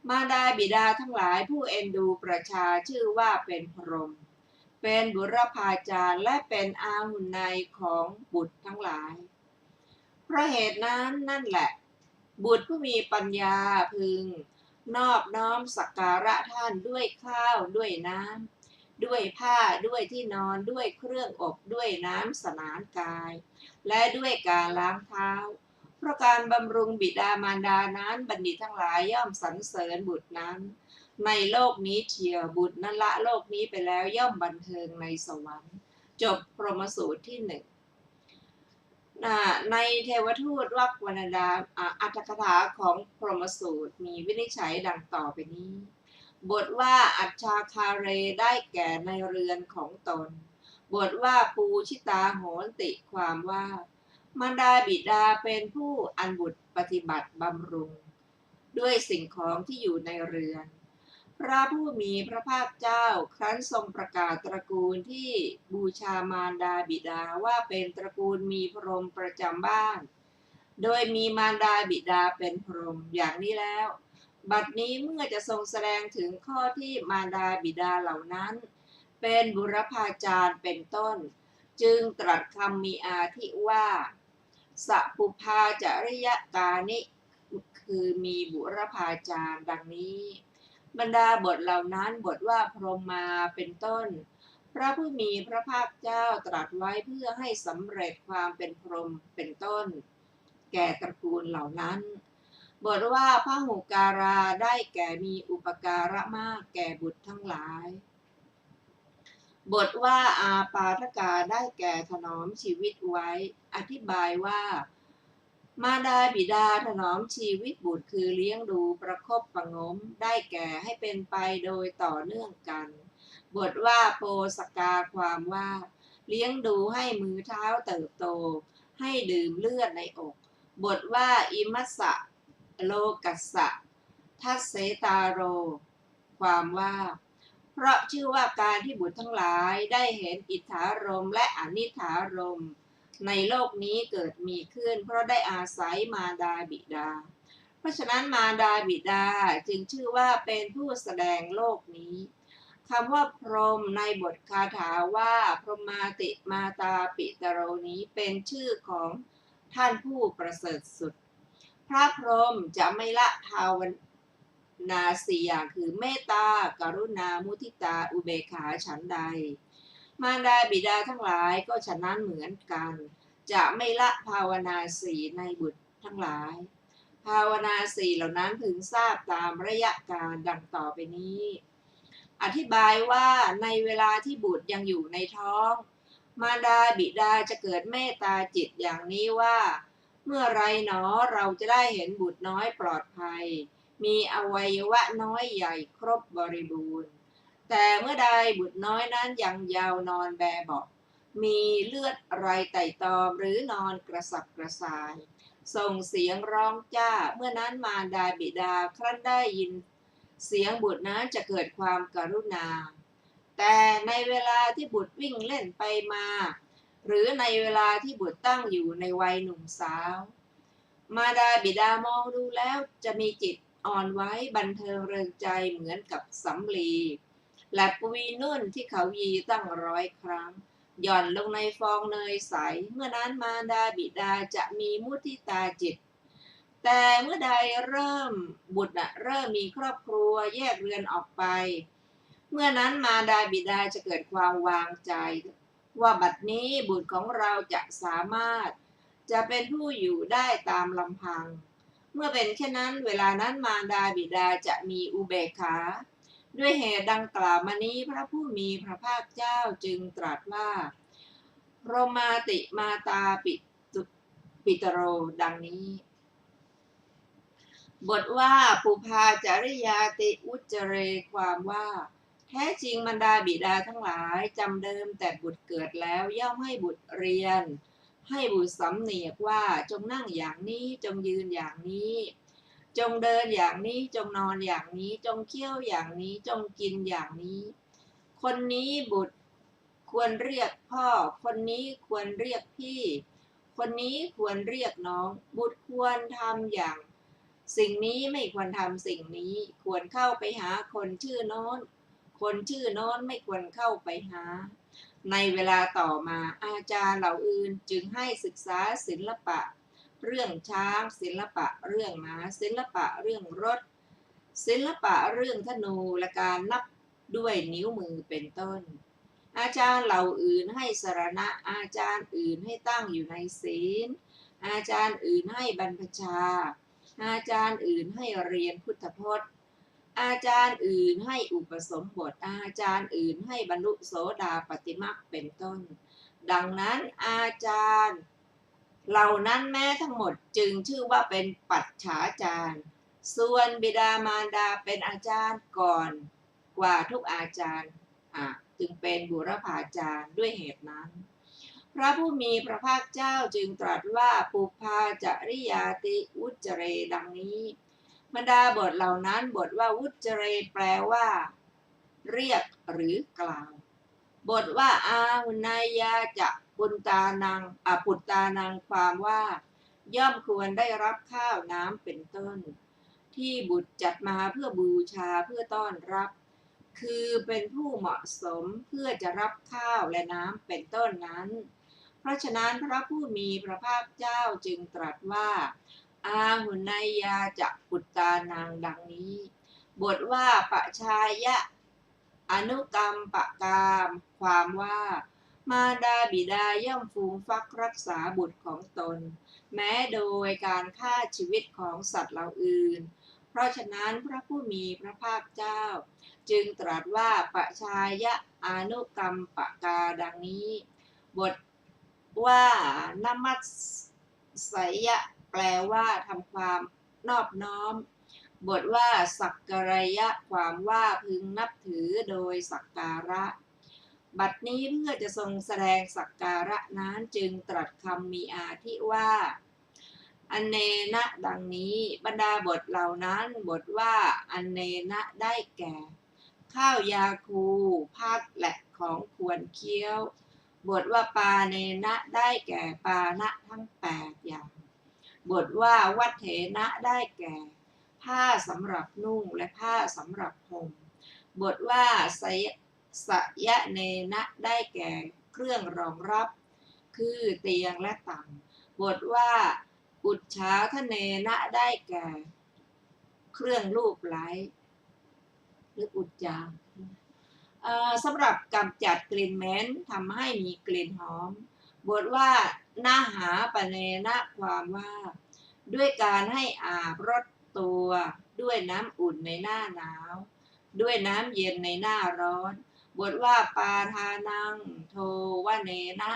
มารดาบิดาทั้งหลายผู้เอ็นดูประชาชื่อว่าเป็นพรหมเป็นบุรพาจารย์และเป็นอาหุไนยของบุตรทั้งหลายเพราะเหตุนั้นนั่นแหละบุตรผู้มีปัญญาพึงนอบน้อมสักการะท่านด้วยข้าวด้วยน้ำด้วยผ้าด้วยที่นอนด้วยเครื่องอบด้วยน้ำสนานกายและด้วยการล้างเท้าเพราะการบำรุงบิดามารดานั้นบัณฑิตทั้งหลายย่อมสรรเสริญบุตรนั้นในโลกนี้เชียวบุตรนั้นละโลกนี้ไปแล้วย่อมบันเทิงในสวรรค์จบพรหมสูตรที่1ในเทวทูตวรรควรรณนาอรรถกถาของพรหมสูตรมีวินิจฉัยดังต่อไปนี้บทว่าอัจฉาคาเรได้แก่ในเรือนของตนบทว่าปูชิตาโหนติความว่ามารดาบิดาเป็นผู้อันบุตรปฏิบัติบำรุงด้วยสิ่งของที่อยู่ในเรือนพระผู้มีพระภาคเจ้าครั้นทรงประกาศตระกูลที่บูชามารดาบิดาว่าเป็นตระกูลมีพรหมประจำบ้านโดยมีมารดาบิดาเป็นพรหมอย่างนี้แล้วบัดนี้เมื่อจะทรงแสดงถึงข้อที่มารดาบิดาเหล่านั้นเป็นบุรพาจารย์เป็นต้นจึงตรัสคำมีอาทิว่าสัพพุพาจริยกานิคือมีบุรพาจารย์ดังนี้บรรดาบทเหล่านั้นบทว่าพรหมมาเป็นต้นพระผู้มีพระภาคเจ้าตรัสไว้เพื่อให้สำเร็จความเป็นพรหมเป็นต้นแก่ตระกูลเหล่านั้นบทว่าพหุการาได้แก่มีอุปการะมากแก่บุตรทั้งหลายบทว่าอาปาทกาได้แก่ถนอมชีวิตไว้อธิบายว่ามารดาบิดาถนอมชีวิตบุตรคือเลี้ยงดูประคบประงมได้แก่ให้เป็นไปโดยต่อเนื่องกันบทว่าโปสกาความว่าเลี้ยงดูให้มือเท้าเติบโตให้ดื่มเลือดในอกบทว่าอิมัสสะโลกัสสะทัสเสตาโรความว่าเพราะชื่อว่าการที่บุตรทั้งหลายได้เห็นอิทธารมและอนิธารมในโลกนี้เกิดมีขึ้นเพราะได้อาศัยมารดาบิดาเพราะฉะนั้นมารดาบิดาจึงชื่อว่าเป็นผู้แสดงโลกนี้คำว่าพรหมในบทคาถาว่าพรหมาติมาตาปิตโรนี้เป็นชื่อของท่านผู้ประเสริฐสุดพระพรหมจะไม่ละภาวนาสี่อย่างคือเมตตากรุณามุทิตาอุเบกขาฉันใดมารดาบิดาทั้งหลายก็ฉะนั้นเหมือนกันจะไม่ละภาวนาสี่ในบุตรทั้งหลายภาวนาสี่เหล่านั้นพึงทราบตามระยะการดังต่อไปนี้อธิบายว่าในเวลาที่บุตรยังอยู่ในท้อง มารดาบิดาจะเกิดเมตตาจิตอย่างนี้ว่า เมื่อไรหนอเราจะได้เห็นบุตรน้อยปลอดภัย มีอวัยวะน้อยใหญ่ครบบริบูรณ์แต่เมื่อใดบุตรน้อยนั้นยังยาวนอนแบเบาะมีเลือดไรไต่ตอมหรือนอนกระสับกระส่ายส่งเสียงร้องจ้าเมื่อนั้นมารดาบิดาครั้นได้ยินเสียงบุตรนั้นจะเกิดความกรุณาแต่ในเวลาที่บุตรวิ่งเล่นไปมาหรือในเวลาที่บุตรตั้งอยู่ในวัยหนุ่มสาวมารดาบิดามองดูแล้วจะมีจิตอ่อนไหวบันเทิงเริงใจเหมือนกับสำลีและปุยนุ่นที่เขายีตั้ง100 ครั้งหย่อนลงในฟองเนยใสเมื่อนั้นมารดาบิดาจะมีมุทิตาจิตแต่เมื่อใดบุตรเริ่มมีครอบครัวแยกเรือนออกไปเมื่อนั้นมารดาบิดาจะเกิดความวางใจว่าบัดนี้บุตรของเราจะสามารถจะเป็นผู้อยู่ได้ตามลำพังเมื่อเป็นเช่นนั้นเวลานั้นมารดาบิดาจะมีอุเบกขาด้วยเหตุดังกล่าวมานี้พระผู้มีพระภาคเจ้าจึงตรัสว่าโรมาติมาตาปิตโรดังนี้บทว่าปุพาจริยาติอุจเรความว่าแท้จริงมารดาบิดาทั้งหลายจำเดิมแต่บุตรเกิดแล้วย่อมให้บุตรเรียนให้บุตรสำเนียกว่าจงนั่งอย่างนี้จงยืนอย่างนี้จงเดินอย่างนี้จงนอนอย่างนี้จงเคี้ยวอย่างนี้จงกินอย่างนี้คนนี้บุตรควรเรียกพ่อคนนี้ควรเรียกพี่คนนี้ควรเรียกน้องบุตรควรทำอย่างสิ่งนี้ไม่ควรทำสิ่งนี้ควรเข้าไปหาคนชื่อโน้นคนชื่อโน้นไม่ควรเข้าไปหาในเวลาต่อมาอาจารย์เหล่าอื่นจึงให้ศึกษาศิลปะเรื่องช้างศิลปะเรื่องม้าศิลปะเรื่องรถศิลปะเรื่องธนูและการนับด้วยนิ้วมือเป็นต้นอาจารย์เหล่าอื่นให้สรณะอาจารย์อื่นให้ตั้งอยู่ในศีลอาจารย์อื่นให้บรรพชาอาจารย์อื่นให้เรียนพุทธพจน์อาจารย์อื่นให้อุปสมบทอาจารย์อื่นให้บรรลุโสดาปัตติมรรคเป็นต้นดังนั้นอาจารย์เหล่านั้นแม้ทั้งหมดจึงชื่อว่าเป็นปัจฉาจารย์ส่วนบิดามารดาเป็นอาจารย์ก่อนกว่าทุกอาจารย์จึงเป็นบุรพาจารย์ด้วยเหตุนั้นพระผู้มีพระภาคเจ้าจึงตรัสว่าปุพพาจริยาติวุจเรดังนี้บรรดาบทเหล่านั้นบทว่าวุจเรแปลว่าเรียกหรือกล่าวบทว่าอาหุนายาจะปุตตานังความว่าย่อมควรได้รับข้าวน้ำเป็นต้นที่บุตรจัดมาเพื่อบูชาเพื่อต้อนรับคือเป็นผู้เหมาะสมเพื่อจะรับข้าวและน้ำเป็นต้นนั้นเพราะฉะนั้นพระผู้มีพระภาคเจ้าจึงตรัสว่าอาหุนายาจะปุตตานังดังนี้บทว่าปชายะอนุกรรมปกามความว่ามารดาบิดาย่อมฟูมฟักรักษาบุตรของตนแม้โดยการฆ่าชีวิตของสัตว์เหล่าอื่นเพราะฉะนั้นพระผู้มีพระภาคเจ้าจึงตรัสว่าปชายะอนุกรรมปกาดังนี้บทว่านมัสสยะแปลว่าทำความนอบน้อมบทว่าสักการยะความว่าพึงนับถือโดยสักการะบัดนี้เพื่อจะทรงแสดงสักการะนั้นจึงตรัสคำมีอาทิว่าอเนนะดังนี้บรรดาบทเหล่านั้นบทว่าอเนนะได้แก่ข้าวยาคูพัดและของควรเคี้ยวบทว่าปาเนนะได้แก่ปานะทั้ง8อย่างบทว่าวัฏเถนะได้แก่ผ้าสำหรับนุ่งและผ้าสำหรับห่มบทว่าสยะเนนะได้แก่เครื่องรองรับคือเตียงและตังบทว่าอุจฉาทเนนะได้แก่เครื่องลูบไล้หรืออุจจาสำหรับกำจัดกลิ่นเหม็นทำให้มีกลิ่นหอมบทว่านาหาปเนนะความว่าด้วยการให้อาบรดตัวด้วยน้ำอุ่นในหน้าหนาวด้วยน้ำเย็นในหน้าร้อน บทว่าปาทานังโทวเนนะ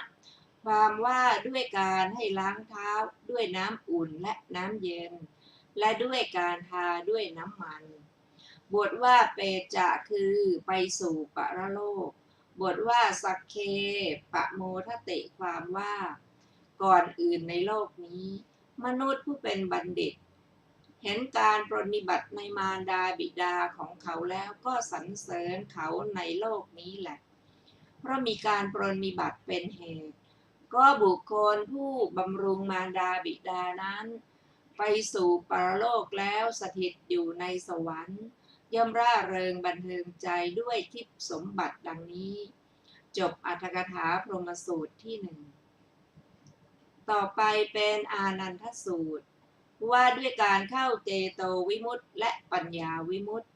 ความว่าด้วยการให้ล้างเท้าด้วยน้ำอุ่นและน้ำเย็น และด้วยการทาด้วยน้ำมัน บทว่าเปจะคือไปสู่ปรโลก บทว่าสักเคปะโมทติความว่าก่อนอื่นในโลกนี้ มนุษย์ผู้เป็นบัณฑิต เห็นการปรนนิบัติในมารดาบิดาของเขาแล้วก็สรรเสริญเขาในโลกนี้แหละ เพราะมีการปรนนิบัติเป็นเหตุ ก็บุคคลผู้บำรุงมารดาบิดานั้น ไปสู่ปรโลกแล้วสถิตอยู่ในสวรรค์ ย่อมร่าเริงบันเทิงใจด้วยทิพย์สมบัติดังนี้ จบอรรถกถาพรหมสูตรที่หนึ่งต่อไปเป็นอานันทสูตร ว่าด้วยการเข้าเจโตวิมุตติและปัญญาวิมุตติ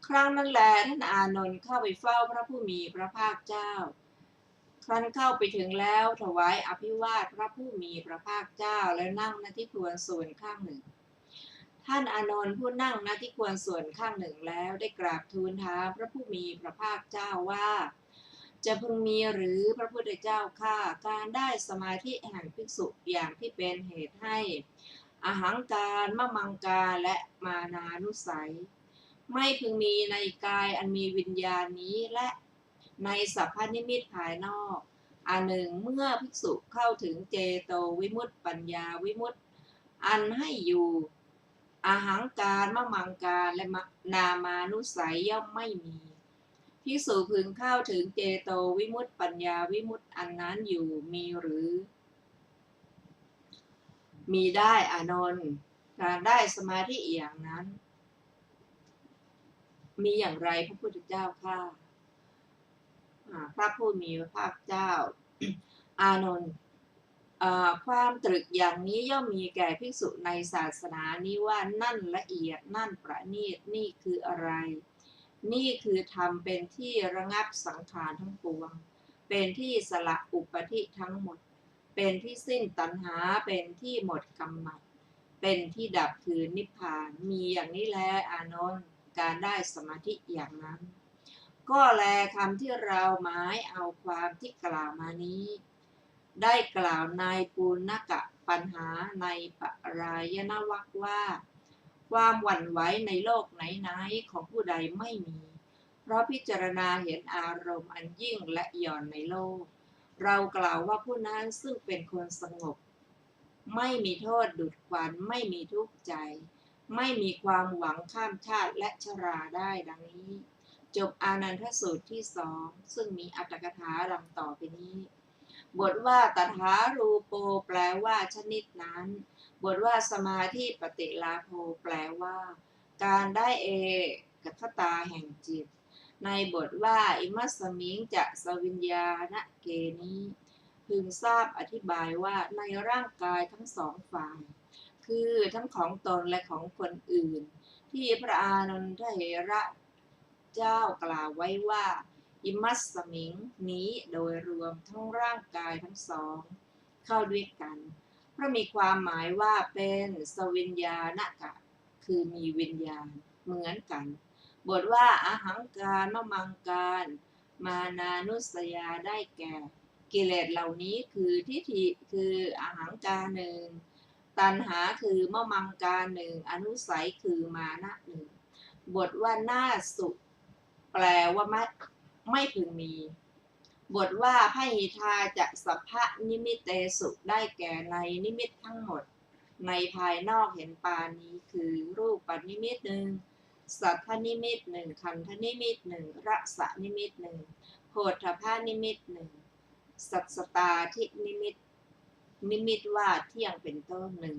ครั้งนั้นแลท่านอานนท์เข้าไปเฝ้าพระผู้มีพระภาคเจ้า ครั้นเข้าไปถึงแล้วถวายอภิวาทพระผู้มีพระภาคเจ้าแล้วนั่งณที่ควรส่วนข้างหนึ่ง ท่านอานนท์ผู้นั่งณที่ควรส่วนข้างหนึ่งแล้วได้กราบทูลถามพระผู้มีพระภาคเจ้าว่า จะพึงมีหรือพระพุทธเจ้าข้าการได้สมาธิแห่งภิกษุอย่างที่เป็นเหตุให้อหังการมะมังการและมานานุสัย ไม่พึงมีในกายอันมีวิญญาณนี้และในสัพพนิมิตภายนอกอันหนึ่งเมื่อภิกษุเข้าถึงเจโตวิมุตติปัญญาวิมุตติอันให้อยู่อหังการมะมังการและนามานุสัยย่อมไม่มีภิกษุพึงเข้าถึงเจโตวิมุตติปัญญาวิมุตติอันนั้นอยู่มีหรือ มีได้อานนท์การได้สมาธิอย่างนั้นมีอย่างไรพระพุทธเจ้าข้าพระผู้มีพระภาคเจ้า อานนท์ความตรึกอย่างนี้ย่อมมีแก่ภิกษุในศาสนานี้ว่านั่นละเอียดนั่นประณีตนี่คืออะไร นี่คือธรรมเป็นที่ระงับสังขารทั้งปวงเป็นที่สละอุปธิทั้งหมดเป็นที่สิ้นตัณหาเป็นที่หมดกรรมเป็นที่ดับคือนิพพานมีอย่างนี้แลอานนท์การได้สมาธิอย่างนั้นก็แลคำที่เราหมายเอาความที่กล่าวมานี้ได้กล่าวในปูณกะปัญหาในปรายณวรรคว่าความหวั่นไหวในโลกไหนๆของผู้ใดไม่มีเพราะพิจารณาเห็นอารมณ์อันยิ่งและหย่อนในโลกเรากล่าวว่าผู้นั้นซึ่งเป็นคนสงบไม่มีโทษดุจควันไม่มีทุกข์ใจไม่มีความหวังข้ามชาติและชราได้ดังนี้จบอานันทสูตรที่สองซึ่งมีอรรถกถาดังต่อไปนี้บทว่าตถารูโปแปลว่าชนิดนั้นบทว่าสมาธิปฏิลาโภแปลว่าการได้เอกคตาแห่งจิตในบทว่าอิมัสสมิงจะสวิญญาณเกนี้พึงทราบอธิบายว่าในร่างกายทั้งสองฝ่ายคือทั้งของตนและของคนอื่นที่พระอานนทเหระเจ้ากล่าวไว้ว่าอิมัสสมิงนี้โดยรวมทั้งร่างกายทั้งสองเข้าด้วยกันเพราะมีความหมายว่าเป็นสวิญญาณกะคือมีวิญญาณเหมือนกันบทว่าอหังการมะมังการมานานุสยาได้แก่กิเลสเหล่านี้คือทิฏฐิคืออหังการหนึ่งตัณหาคือมะมังการหนึ่งอนุสัยคือมานะหนึ่งบทว่าน่าสุแปลว่าไม่พึงมีบทว่าพหิทาจะสัพพะนิมิตเตสุได้แก่ในนิมิตทั้งหมดในภายนอกเห็นปานนี้คือรูปนิมิตหนึ่งสัทธนิมิตหนึ่งขันธนิมิตหนึ่งรสนิมิตหนึ่งโผฏฐัพพนิมิตหนึ่งสัทสตาทินิมิตนิมิตว่าเที่ยงเป็นต้นหนึ่ง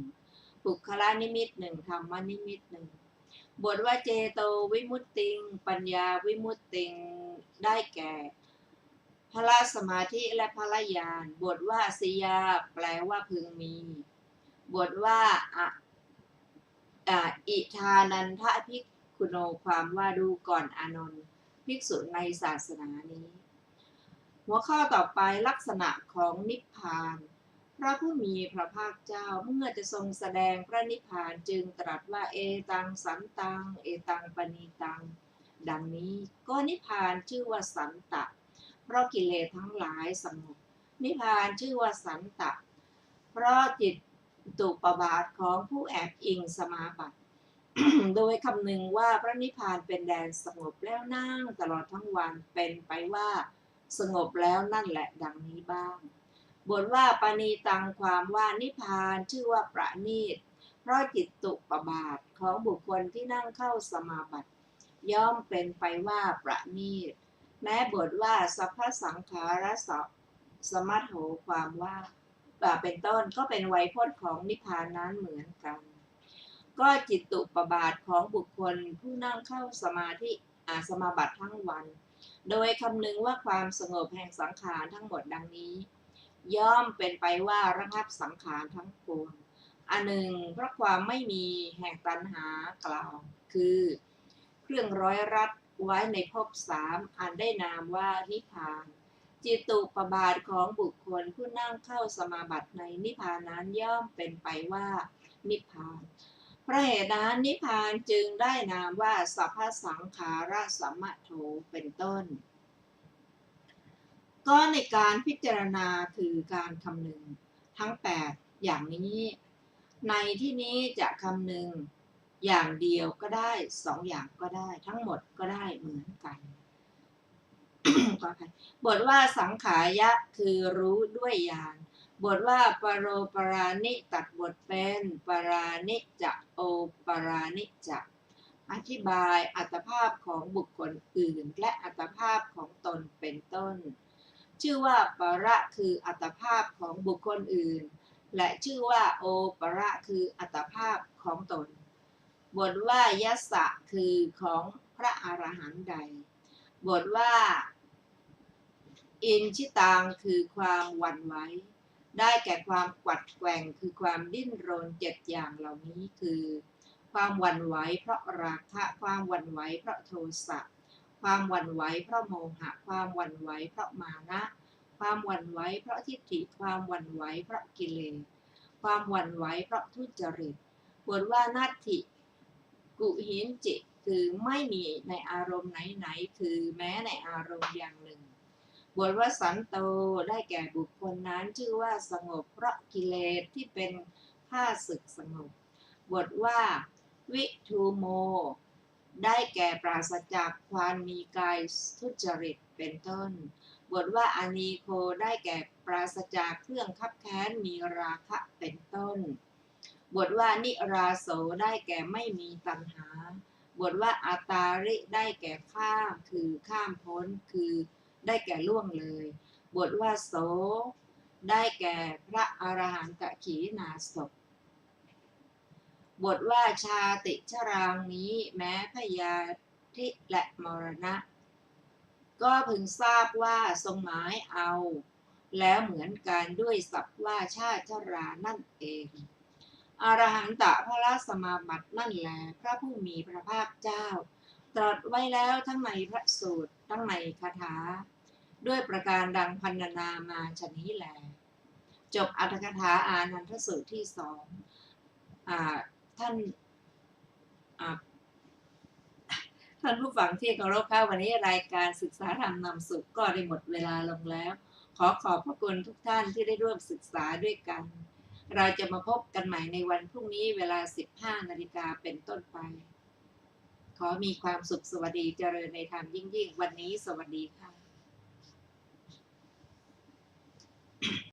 ปุคละนิมิตหนึ่งธรรมนิมิตหนึ่งบทว่าเจโตวิมุตติงปัญญาวิมุตติงได้แก่พละสมาธิและพละญาณบทว่าสิยาแปลว่าพึงมีบทว่าอิทานันทภิกขุโนความว่าดูก่อนอานนท์ภิกษุในศาสนานี้หัวข้อต่อไปลักษณะของนิพพานพระผู้มีพระภาคเจ้าเมื่อจะทรงแสดงพระนิพพานจึงตรัสว่าเอตังสันตังเอตังปณีตัง ดังนี้ก็นิพพานชื่อว่าสันตะเพราะกิเลสทั้งหลายสงบนิพพานชื่อว่าสันตะเพราะจิตตุปบาทของผู้แอบอิงสมาบัติ โดยคำนึงว่าพระนิพพานเป็นแดนสงบแล้วนั่งตลอดทั้งวันเป็นไปว่าสงบแล้วนั่นแหละดังนี้บ้างบทว่าปณีตังความว่านิพพานชื่อว่าประณีตเพราะจิตตุปบาทของบุคคลที่นั่งเข้าสมาบัติย่อมเป็นไปว่าประณีตแม้บทว่าสัพพสังขารสมัตโหความว่าเป็นต้นก็เป็นไวยพจน์ของนิพพานนั้นเหมือนกันก็จิตตุปบาทของบุคคลผู้นั่งเข้าสมาธิสมาบัติทั้งวันโดยคำนึงว่าความสงบแห่งสังขารทั้งหมดดังนี้ย่อมเป็นไปว่าระงับสังขารทั้งปวงอันหนึ่งเพราะความไม่มีแห่งตัณหากล่าวคือเครื่องร้อยรัดไว้ในภพสามอันได้นามว่านิพพานจิตตุปบาทของบุคคลผู้นั่งเข้าสมาบัติในนิพพานนั้นย่อมเป็นไปว่านิพพานเพราะเหตุนั้นนิพพานจึงได้นามว่าสัพพสังขารสัมมัตโถเป็นต้นก็ในการพิจารณาคือการคำนึงทั้ง8อย่างนี้ในที่นี้จะคำนึงอย่างเดียวก็ได้2อย่างก็ได้ทั้งหมดก็ได้เหมือนกัน บทว่าสังขายะคือรู้ด้วยญาณบทว่าปโรปรานิตัดบทเป็นปรานิจะโอปรานิจะอธิบายอัตภาพของบุคคลอื่นและอัตภาพของตนเป็นต้นชื่อว่าประคืออัตภาพของบุคคลอื่นและชื่อว่าโอประคืออัตภาพของตนบทว่ายัสสะคือของพระอรหันต์ใดบทว่าอินชิตังคือความหวั่นไหวได้แก่ความกวัดแกว่งคือความดิ้นรน7อย่างเหล่านี้คือความหวั่นไหวเพราะราคะความหวั่นไหวเพราะโทสะความหวั่นไหวเพราะโมหะความหวั่นไหวเพราะมานะความหวั่นไหวเพราะทิฏฐิความหวั่นไหวเพราะกิเลสความหวั่นไหวเพราะทุจริตบทว่านัตถิกุหินจิคือไม่มีในอารมณ์ไหนๆคือแม้ในอารมณ์อย่างหนึ่งบทว่าสันโตได้แก่บุคคลนั้นชื่อว่าสงบเพราะกิเลสที่เป็นข้าศึกสงบบทว่าวิทูโมได้แก่ปราศจากความมีกายทุจริตเป็นต้นบทว่าอานีโคได้แก่ปราศจากเครื่องคับแค้นมีราคะเป็นต้นบทว่านิราโสได้แก่ไม่มีตัณหาบทว่าอาตาริได้แก่ข้ามคือข้ามพ้นคือได้แก่ล่วงเลยบทว่าโสได้แก่พระอรหันตขีณาสพบทว่าชาติชรางนี้แม้พยาธิและมรณะก็พึงทราบว่าทรงหมายเอาแล้วเหมือนกันด้วยศัพท์ว่าชาติชรานั่นเองอรหันตพระสมาบัตินั่นแลพระผู้มีพระภาคเจ้าตรัสไว้แล้วทั้งในพระสูตรทั้งในคาถาด้วยประการดังพรรณนามาชนี้แลจบอรรถกถาอานันทสูตรที่2ท่านผู้ฟังที่เคารพค่ะวันนี้รายการศึกษาธรรมนำสุขก็ได้หมดเวลาลงแล้วขอบพระคุณทุกท่านที่ได้ร่วมศึกษาด้วยกันเราจะมาพบกันใหม่ในวันพรุ่งนี้เวลา 15 นาฬิกาเป็นต้นไปขอมีความสุขสวัสดีเจริญในธรรมยิ่งๆวันนี้สวัสดีค่ะ